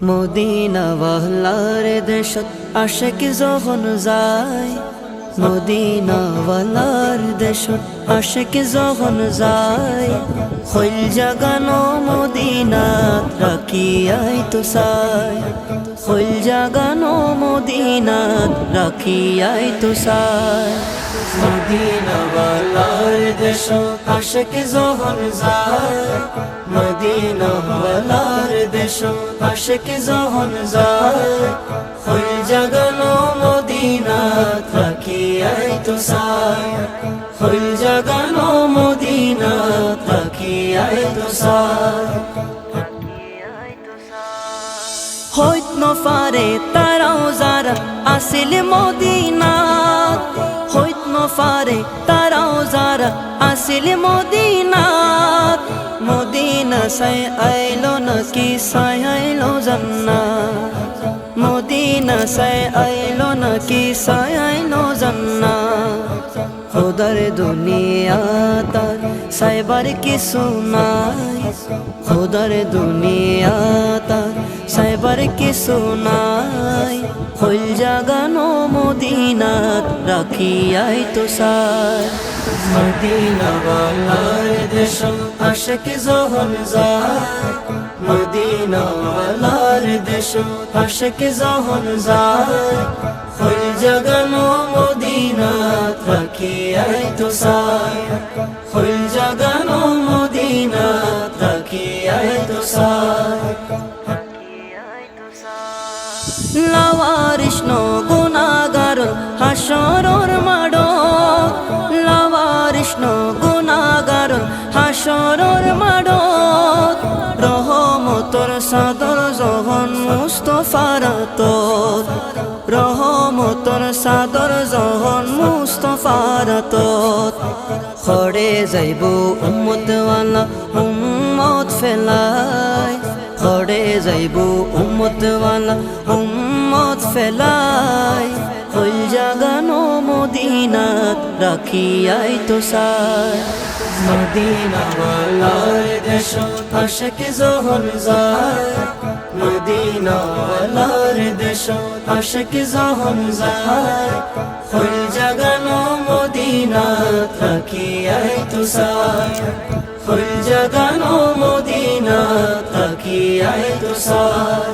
Medina ওয়ালার দেশত আশিক যখন যায়, মদিনা ওয়ালার দেশত আশিক যখন যায়, হইল জাগানো মদিনাত রাখিয়াই তো চাই, হইল জাগানো মদিনাত রাখিয়াই তো চাই। মদিনা ওয়ালার দেশত আশিক যখন যায়, মদিনা ওয়ালার দেশত আশিক যখন যায়, হইল জাগানো মদিনাত রাখিয়াই তো চাই, হইল জাগানো মদিনাত রাখিয়াই তো চাই। হইত নফারে তারাও যারা আসিল মদিনাত, হইত নফারে তারাও যারা আসিল মদিনাত, মদিনা সাই আইলো নাকি সাই আইলো জান্নাত, মদিনা সাই আইলো নাকি সাই আইলো জান্নাত। খোদার দুনিয়া তার সাইবার কিছু নাই, খোদার দুনিয়া তার সাইবার কিছু নাই, হইল জাগানো মদিনাত রাখিয়াই তো চাই। মদিনা ওয়ালার দেশত আশিক যখন যায়, মদিনা ওয়ালার দেশত আশিক যখন যায়, হইল জাগানো মদিনাত রাখিয়াই তো চাই, হইল জাগানো মদিনাত রাখিয়াই তো চাই। লাওয়ারিস নো গুনাহগার হাসরের মাঠত, লাওয়ারিস নো গুনাহগার হাসরের মাঠত, রহমতর চাদর যখন মুস্তাফার হাতত, রহমতর চাদর যখন মুস্তাফার হাতত, খড়ে যাইব উম্মতওয়ালা উম্মত ফেলাই, খড়ে যাইব উম্মতওয়ালা উম্মত ফেলাই, হইল জাগানো মদিনাত রাখিয়াই তো চাই। মদিনা ওয়ালার দেশত আশিক যখন যায়, মদিনা ওয়ালার দেশত আশিক যখন যায়, হইল জাগানো মদিনাত রাখিয়াই তো চাই, হইল জাগানো মদিনাত রাখিয়াই তো চাই।